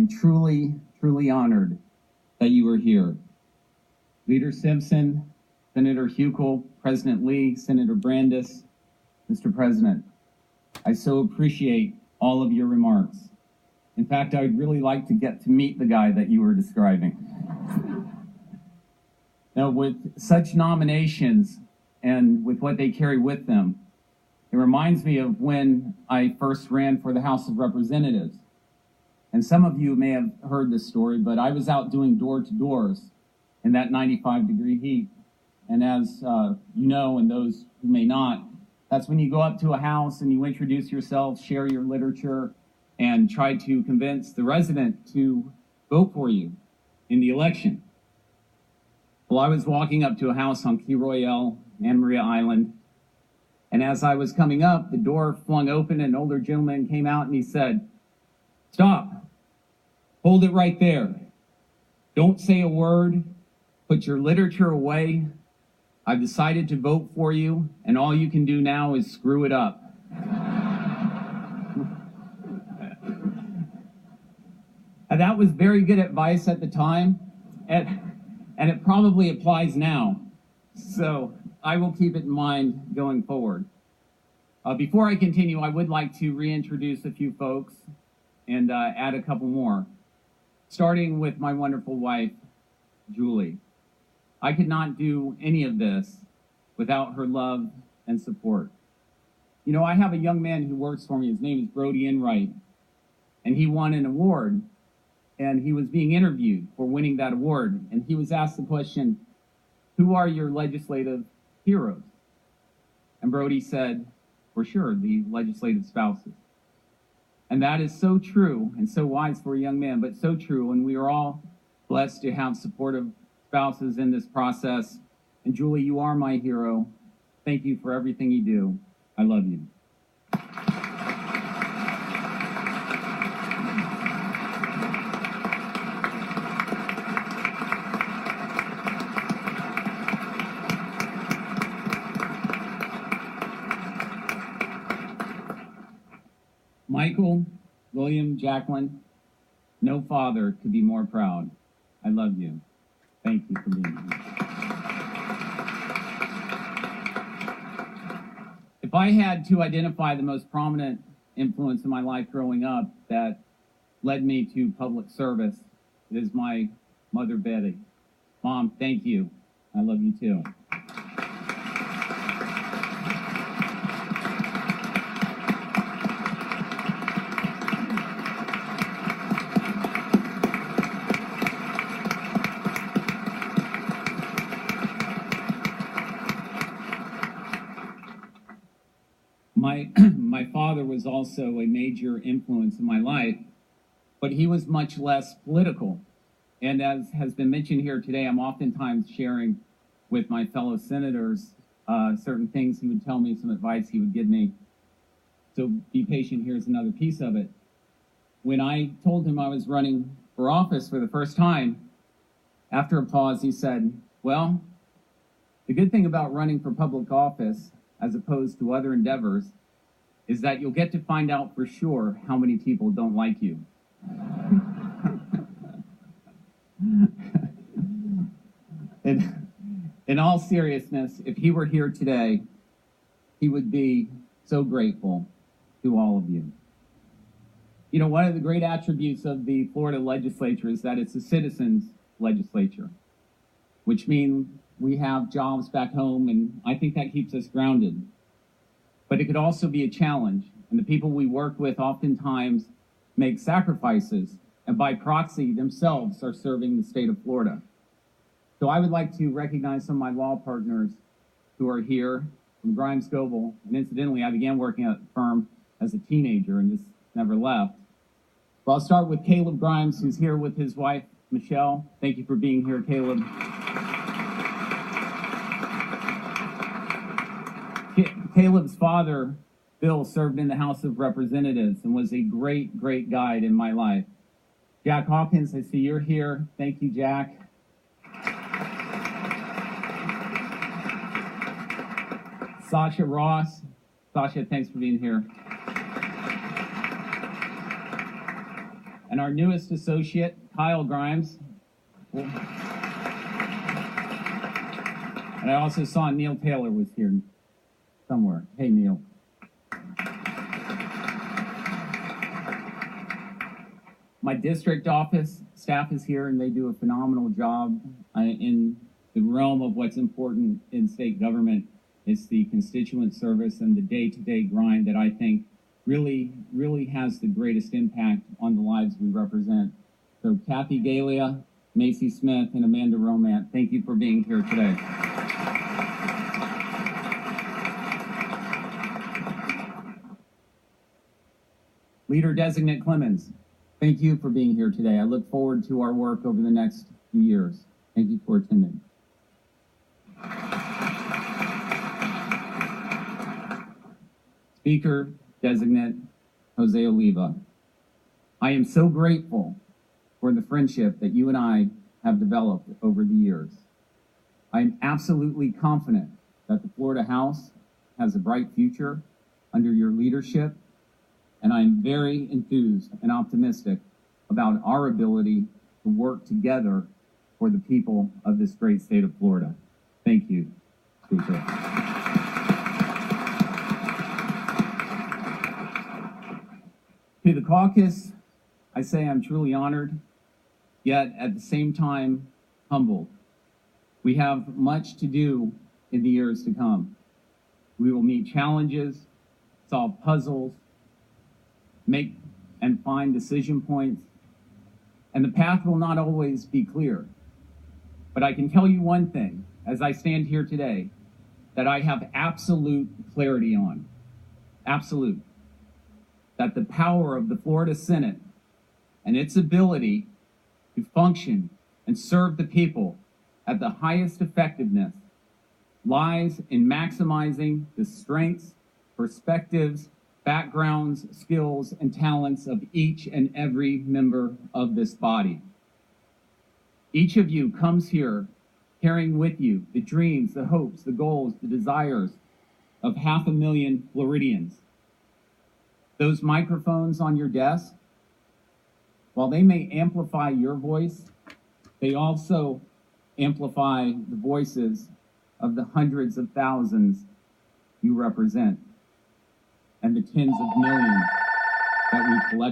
am truly, truly honored that you are here. Leader Simpson, Senator Huckel, President Lee, Senator Brandis, Mr. President, I so appreciate all of your remarks. In fact, I would really like to get to meet the guy that you were describing. Now, with such nominations and with what they carry with them, it reminds me of when I first ran for the House of Representatives. And some of you may have heard this story, but I was out doing door-to-doors in that 95-degree heat. And as you know, and those who may not, that's when you go up to a house and you introduce yourself, share your literature, and try to convince the resident to vote for you in the election. Well, I was walking up to a house on Key Royale, Anna Maria Island, and as I was coming up, the door flung open and an older gentleman came out and he said, "Stop, hold it right there. Don't say a word, put your literature away. I've decided to vote for you, and all you can do now is screw it up." And that was very good advice at the time, and it probably applies now. So I will keep it in mind going forward. Before I continue, I would like to reintroduce a few folks and add a couple more, starting with my wonderful wife, Julie. I could not do any of this without her love and support. You know, I have a young man who works for me. His name is Brody Enright, and he won an award, and he was being interviewed for winning that award, and he was asked the question, "Who are your legislative heroes?" And Brody said, "For sure, the legislative spouses." And that is so true and so wise for a young man, but so true, and we are all blessed to have supportive spouses in this process. And Julie, you are my hero. Thank you for everything you do. I love you. Michael, William, Jacqueline, no father could be more proud. I love you. Thank you for being here. If I had to identify the most prominent influence in my life growing up that led me to public service, it is my mother, Betty. Mom, thank you. I love you too. My father was also a major influence in my life, but he was much less political. And as has been mentioned here today, I'm oftentimes sharing with my fellow senators certain things he would tell me, some advice he would give me. So be patient, here's another piece of it. When I told him I was running for office for the first time, after a pause, he said, "Well, the good thing about running for public office, as opposed to other endeavors, is that you'll get to find out for sure how many people don't like you." In all seriousness, if he were here today, he would be so grateful to all of you. You know, one of the great attributes of the Florida legislature is that it's a citizens' legislature, which means we have jobs back home, and I think that keeps us grounded. But it could also be a challenge, and the people we work with oftentimes make sacrifices, and by proxy themselves are serving the state of Florida. So I would like to recognize some of my law partners who are here from Grimes Goebel, and incidentally, I began working at the firm as a teenager and just never left. Well, I'll start with Caleb Grimes, who's here with his wife, Michelle. Thank you for being here, Caleb. Caleb's father, Bill, served in the House of Representatives and was a great, great guide in my life. Jack Hawkins, I see you're here. Thank you, Jack. Sasha Ross. Sasha, thanks for being here. And our newest associate, Kyle Grimes. And I also saw Neil Taylor was here somewhere. Hey, Neil. My district office staff is here, and they do a phenomenal job in the realm of what's important in state government. It's the constituent service and the day-to-day grind that I think really has the greatest impact on the lives we represent. So Kathy Galia, Macy Smith, and Amanda Romant, thank you for being here today. Leader Designate Clemens, thank you for being here today. I look forward to our work over the next few years. Thank you for attending. Speaker Designate Jose Oliva, I am so grateful for the friendship that you and I have developed over the years. I am absolutely confident that the Florida House has a bright future under your leadership, and I'm very enthused and optimistic about our ability to work together for the people of this great state of Florida. Thank you, Speaker. To the caucus, I say I'm truly honored, yet at the same time, humbled. We have much to do in the years to come. We will meet challenges, solve puzzles, make and find decision points, and the path will not always be clear. But I can tell you one thing, as I stand here today, that I have absolute clarity on. Absolute. That the power of the Florida Senate and its ability to function and serve the people at the highest effectiveness lies in maximizing the strengths, perspectives, backgrounds, skills, and talents of each and every member of this body. Each of you comes here carrying with you the dreams, the hopes, the goals, the desires of 500,000 Floridians. Those microphones on your desk, while they may amplify your voice, they also amplify the voices of the hundreds of thousands you represent and the tens of millions that we collectively